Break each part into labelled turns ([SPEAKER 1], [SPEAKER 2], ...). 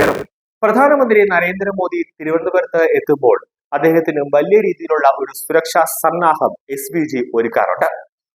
[SPEAKER 1] നമസ്കാരം. പ്രധാനമന്ത്രി നരേന്ദ്രമോദി തിരുവനന്തപുരത്ത് എത്തുമ്പോൾ അദ്ദേഹത്തിന് വലിയ രീതിയിലുള്ള ഒരു സുരക്ഷാ സന്നാഹം SPG ഒരുക്കാറുണ്ട്.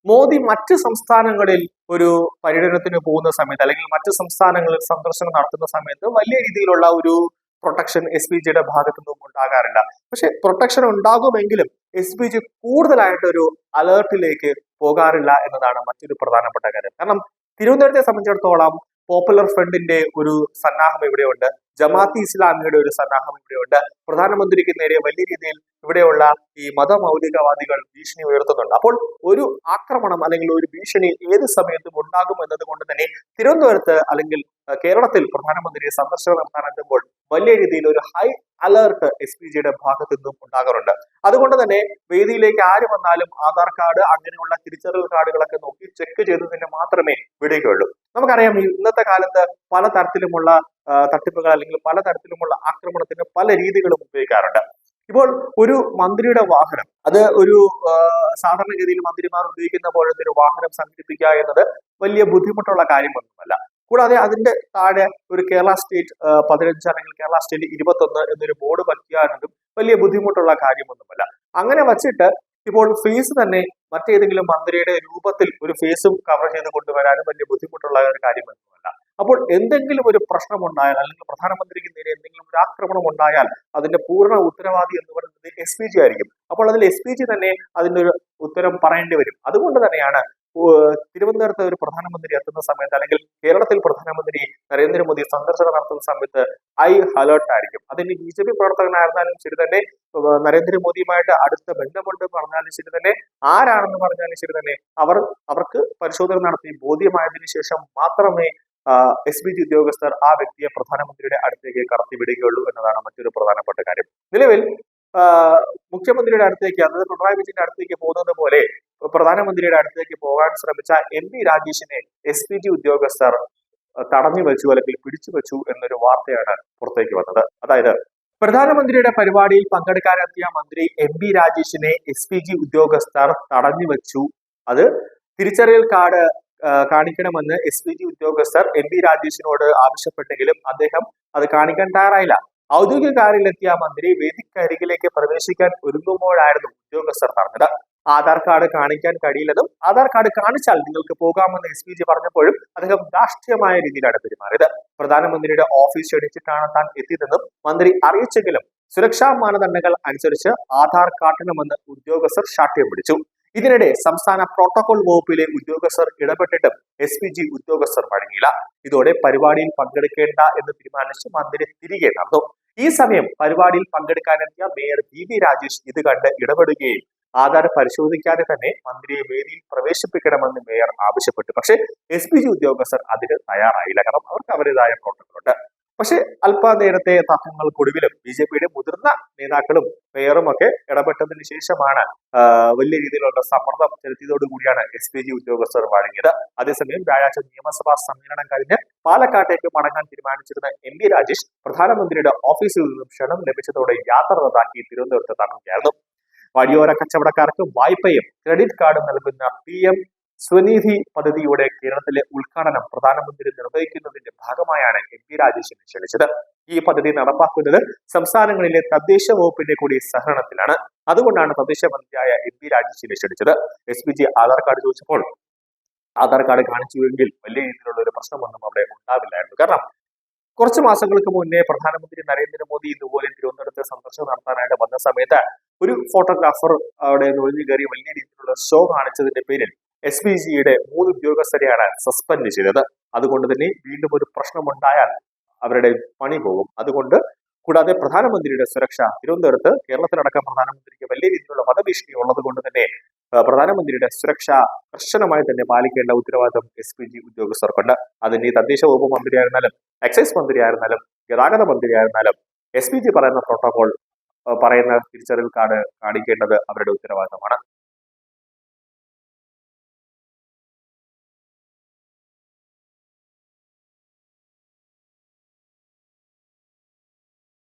[SPEAKER 1] മോദി മറ്റ് സംസ്ഥാനങ്ങളിൽ ഒരു പര്യടനത്തിന് പോകുന്ന സമയത്ത് അല്ലെങ്കിൽ മറ്റ് സംസ്ഥാനങ്ങളിൽ സന്ദർശനം നടത്തുന്ന സമയത്ത് വലിയ രീതിയിലുള്ള ഒരു പ്രൊട്ടക്ഷൻ SPGയുടെ ഭാഗത്തു നിന്നും ഉണ്ടാകാറില്ല. പക്ഷെ പ്രൊട്ടക്ഷൻ ഉണ്ടാകുമെങ്കിലും SPG കൂടുതലായിട്ടൊരു അലേർട്ടിലേക്ക് പോകാറില്ല എന്നതാണ് മറ്റൊരു പ്രധാനപ്പെട്ട കാര്യം. കാരണം തിരുവനന്തപുരത്തെ സംബന്ധിച്ചിടത്തോളം പോപ്പുലർ ഫ്രണ്ടിന്റെ ഒരു സന്നാഹം ഇവിടെയുണ്ട്, ജമാഅത്തെ ഇസ്ലാമിയുടെ ഒരു സന്നാഹം ഇവിടെയുണ്ട്. പ്രധാനമന്ത്രിക്ക് നേരെ വലിയ രീതിയിൽ ഇവിടെയുള്ള ഈ മതമൗലികവാദികൾ ഭീഷണി ഉയർത്തുന്നുണ്ട്. അപ്പോൾ ഒരു ആക്രമണം അല്ലെങ്കിൽ ഒരു ഭീഷണി ഏത് സമയത്തും ഉണ്ടാകും എന്നതുകൊണ്ട് തന്നെ തിരുവനന്തപുരത്ത് അല്ലെങ്കിൽ കേരളത്തിൽ പ്രധാനമന്ത്രിയെ സന്ദർശനം നടത്താനെത്തുമ്പോൾ വലിയ രീതിയിൽ ഒരു ഹൈ അലേർട്ട് SPGയുടെ ഭാഗത്തു നിന്നും ഉണ്ടാകാറുണ്ട്. അതുകൊണ്ട് തന്നെ വേദിയിലേക്ക് ആര് വന്നാലും ആധാർ കാർഡ് അങ്ങനെയുള്ള തിരിച്ചറിയൽ കാർഡുകളൊക്കെ നോക്കി ചെക്ക് ചെയ്തതിന് മാത്രമേ വിടുകയുള്ളൂ. നമുക്കറിയാം ഇന്നത്തെ കാലത്ത് പലതരത്തിലുമുള്ള തട്ടിപ്പുകൾ അല്ലെങ്കിൽ പലതരത്തിലുമുള്ള ആക്രമണത്തിന് പല രീതികളും ഉപയോഗിക്കാറുണ്ട്. ഇപ്പോൾ ഒരു മന്ത്രിയുടെ വാഹനം അത് ഒരു സാധാരണഗതിയിൽ മന്ത്രിമാർ ഉപയോഗിക്കുന്ന പോലത്തെ ഒരു വാഹനം സംഘടിപ്പിക്കുക എന്നത് വലിയ ബുദ്ധിമുട്ടുള്ള കാര്യമൊന്നുമല്ല. കൂടാതെ അതിന്റെ താഴെ ഒരു കേരള സ്റ്റേറ്റ് 15 അല്ലെങ്കിൽ കേരള സ്റ്റേറ്റ് 21 എന്നൊരു ബോർഡ് വയ്ക്കുക എന്നതും വലിയ ബുദ്ധിമുട്ടുള്ള കാര്യമൊന്നുമല്ല. അങ്ങനെ വച്ചിട്ട് ഇപ്പോൾ ഫേസ് തന്നെ മറ്റേതെങ്കിലും മന്ത്രിയുടെ രൂപത്തിൽ ഒരു ഫേസും കവർ ചെയ്ത് കൊണ്ടുവരാനും വലിയ ബുദ്ധിമുട്ടുള്ള ഒരു കാര്യമൊന്നുമല്ല. അപ്പോൾ എന്തെങ്കിലും ഒരു പ്രശ്നം ഉണ്ടായാൽ അല്ലെങ്കിൽ പ്രധാനമന്ത്രിക്ക് നേരെ എന്തെങ്കിലും ഒരു ആക്രമണം ഉണ്ടായാൽ അതിന്റെ പൂർണ്ണ ഉത്തരവാദി എന്ന് പറയുന്നത് SPG ആയിരിക്കും. അപ്പോൾ അതിൽ SPG തന്നെ അതിന്റെ ഒരു ഉത്തരം പറയേണ്ടി വരും. അതുകൊണ്ട് തന്നെയാണ് തിരുവനന്തപുരത്ത് ഒരു പ്രധാനമന്ത്രി എത്തുന്ന സമയത്ത് അല്ലെങ്കിൽ കേരളത്തിൽ പ്രധാനമന്ത്രി നരേന്ദ്രമോദി സന്ദർശനം നടത്തുന്ന സമയത്ത് ഹൈ അലേർട്ട് ആയിരിക്കും. അതിന് BJP പ്രവർത്തകനായിരുന്നാലും ശരി തന്നെ, നരേന്ദ്രമോദിയുമായിട്ട് അടുത്ത ബന്ധമുണ്ട് പറഞ്ഞാലും ശരി തന്നെ, ആരാണെന്ന് പറഞ്ഞാലും ശരി തന്നെ, അവർക്ക് പരിശോധന നടത്തി ബോധ്യമായതിനു ശേഷം മാത്രമേ SPG ഉദ്യോഗസ്ഥർ ആ വ്യക്തിയെ പ്രധാനമന്ത്രിയുടെ അടുത്തേക്ക് കടത്തിവിടുകയുള്ളൂ എന്നതാണ് മറ്റൊരു പ്രധാനപ്പെട്ട കാര്യം. നിലവിൽ മുഖ്യമന്ത്രിയുടെ അടുത്തേക്ക്, അതായത് പിണറായി വിജയന്റെ അടുത്തേക്ക് പോകുന്നത് പോലെ പ്രധാനമന്ത്രിയുടെ അടുത്തേക്ക് പോകാൻ ശ്രമിച്ച MP രാജേഷിനെ SPG ഉദ്യോഗസ്ഥർ തടഞ്ഞു വെച്ചു അല്ലെങ്കിൽ പിടിച്ചു വെച്ചു എന്നൊരു വാർത്തയാണ് പുറത്തേക്ക് വന്നത്. അതായത് പ്രധാനമന്ത്രിയുടെ പരിപാടിയിൽ പങ്കെടുക്കാനെത്തിയ മന്ത്രി MP രാജേഷിനെ SPG ഉദ്യോഗസ്ഥർ തടഞ്ഞു വെച്ചു. അത് തിരിച്ചറിയൽ കാർഡ് കാണിക്കണമെന്ന് SPG ഉദ്യോഗസ്ഥർ MP രാജേഷിനോട് ആവശ്യപ്പെട്ടെങ്കിലും അദ്ദേഹം അത് കാണിക്കാൻ തയ്യാറായില്ല. ഔദ്യോഗിക കാറിലെത്തിയ മന്ത്രി വേദിക്കരികിലേക്ക് പ്രവേശിക്കാൻ ഒരുങ്ങുമ്പോഴായിരുന്നു ഉദ്യോഗസ്ഥർ പറഞ്ഞത്. ആധാർ കാർഡ് കാണിക്കാൻ കഴിയില്ലെന്നും ആധാർ കാർഡ് കാണിച്ചാൽ നിങ്ങൾക്ക് പോകാമെന്ന് SPG പറഞ്ഞപ്പോഴും അദ്ദേഹം ധാർഷ്ട്യമായ രീതിയിലാണ് പെരുമാറിയത്. പ്രധാനമന്ത്രിയുടെ ഓഫീസ് ക്ഷണിച്ചിട്ടാണ് താൻ എത്തിയതെന്നും മന്ത്രി അറിയിച്ചെങ്കിലും സുരക്ഷാ മാനദണ്ഡങ്ങൾ അനുസരിച്ച് ആധാർ കാട്ടണമെന്ന് ഉദ്യോഗസ്ഥർ ശാഠ്യം പിടിച്ചു. ഇതിനിടെ സംസ്ഥാന പ്രോട്ടോകോൾ വകുപ്പിലെ ഉദ്യോഗസ്ഥർ ഇടപെട്ടിട്ടും SPG ഉദ്യോഗസ്ഥർ വഴങ്ങിയില്ല. ഇതോടെ പരിപാടിയിൽ പങ്കെടുക്കേണ്ട എന്ന് തീരുമാനിച്ച് മന്ത്രി തിരികെ നടന്നു. ഈ സമയം പരിപാടിയിൽ പങ്കെടുക്കാനെത്തിയ മേയർ VV രാജേഷ് ഇത് കണ്ട് ഇടപെടുകയും ആധാർ പരിശോധിക്കാതെ തന്നെ മന്ത്രിയെ വേദിയിൽ പ്രവേശിപ്പിക്കണമെന്ന് മേയർ ആവശ്യപ്പെട്ടു. പക്ഷേ SPG ഉദ്യോഗസ്ഥർ അതിന് തയ്യാറായില്ല. കാരണം അവർക്ക് അവരുടേതായ പ്രോട്ടോകോൾ ഉണ്ട്. പക്ഷെ അല്പ നേരത്തെ തർക്കങ്ങൾക്കൊടുവിലും BJPയുടെ മുതിർന്ന നേതാക്കളും മേയറും ഒക്കെ ഇടപെട്ടതിന് ശേഷമാണ് വലിയ രീതിയിലുള്ള സമ്മർദ്ദം ചെലുത്തിയതോടുകൂടിയാണ് SPG ഉദ്യോഗസ്ഥർ വഴങ്ങിയത്. അതേസമയം വ്യാഴാഴ്ച നിയമസഭാ സമ്മേളനം കഴിഞ്ഞ് പാലക്കാട്ടേക്ക് മടങ്ങാൻ തീരുമാനിച്ചിരുന്ന MP രാജേഷ് പ്രധാനമന്ത്രിയുടെ ഓഫീസിൽ നിന്നും ക്ഷണം ലഭിച്ചതോടെ യാത്ര റദ്ദാക്കി തിരുവനന്തപുരത്ത് തങ്ങുകയായിരുന്നു. വഴിയോര കച്ചവടക്കാർക്ക് വായ്പയും ക്രെഡിറ്റ് കാർഡും നൽകുന്ന PM സ്വനിധി പദ്ധതിയുടെ കേരളത്തിലെ ഉദ്ഘാടനം പ്രധാനമന്ത്രി നിർവഹിക്കുന്നതിന്റെ ഭാഗമായാണ് MP രാജേഷിനെ ക്ഷണിച്ചത്. ഈ പദ്ധതി നടപ്പാക്കുന്നത് സംസ്ഥാനങ്ങളിലെ തദ്ദേശ വകുപ്പിന്റെ കൂടി സഹകരണത്തിലാണ്. അതുകൊണ്ടാണ് തദ്ദേശ മന്ത്രിയായ MP രാജേഷിനെ ക്ഷണിച്ചത്. SPG ആധാർ കാർഡ് ചോദിച്ചപ്പോൾ ആധാർ കാർഡ് കാണിച്ചുവെങ്കിൽ വലിയ രീതിയിലുള്ള ഒരു പ്രശ്നമൊന്നും അവിടെ ഉണ്ടാവില്ലായിരുന്നു. കാരണം കുറച്ച് മാസങ്ങൾക്ക് മുന്നേ പ്രധാനമന്ത്രി നരേന്ദ്രമോദി ഇതുപോലെ തിരുവനന്തപുരത്ത് സന്ദർശനം നടത്താനായിട്ട് വന്ന സമയത്ത് ഒരു ഫോട്ടോഗ്രാഫർ അവിടെ ഒഴിഞ്ഞു കയറി വലിയ രീതിയിലുള്ള ഷോ കാണിച്ചതിന്റെ പേരിൽ SPGയുടെ 3 ഉദ്യോഗസ്ഥരെയാണ് സസ്പെൻഡ് ചെയ്തത്. അതുകൊണ്ട് തന്നെ വീണ്ടും ഒരു പ്രശ്നമുണ്ടായാൽ അവരുടെ പണി പോകും. അതുകൊണ്ട് കൂടാതെ പ്രധാനമന്ത്രിയുടെ സുരക്ഷ തിരുവനന്തപുരത്ത് കേരളത്തിലടക്കം പ്രധാനമന്ത്രിക്ക് വലിയ രീതിയിലുള്ള വധഭീഷണി ഉള്ളത് കൊണ്ട് തന്നെ പ്രധാനമന്ത്രിയുടെ സുരക്ഷ കർശനമായി തന്നെ പാലിക്കേണ്ട ഉത്തരവാദിത്വം SPG ഉദ്യോഗസ്ഥർക്കുണ്ട്. അതിന് തദ്ദേശ വകുപ്പ് മന്ത്രിയായിരുന്നാലും എക്സൈസ് മന്ത്രിയായിരുന്നാലും ഗതാഗത മന്ത്രിയായിരുന്നാലും SPG പറയുന്ന പ്രോട്ടോകോൾ പറയുന്ന തിരിച്ചറിയൽ കാർഡ് കാണിക്കേണ്ടത് അവരുടെ ഉത്തരവാദിത്തമാണ്.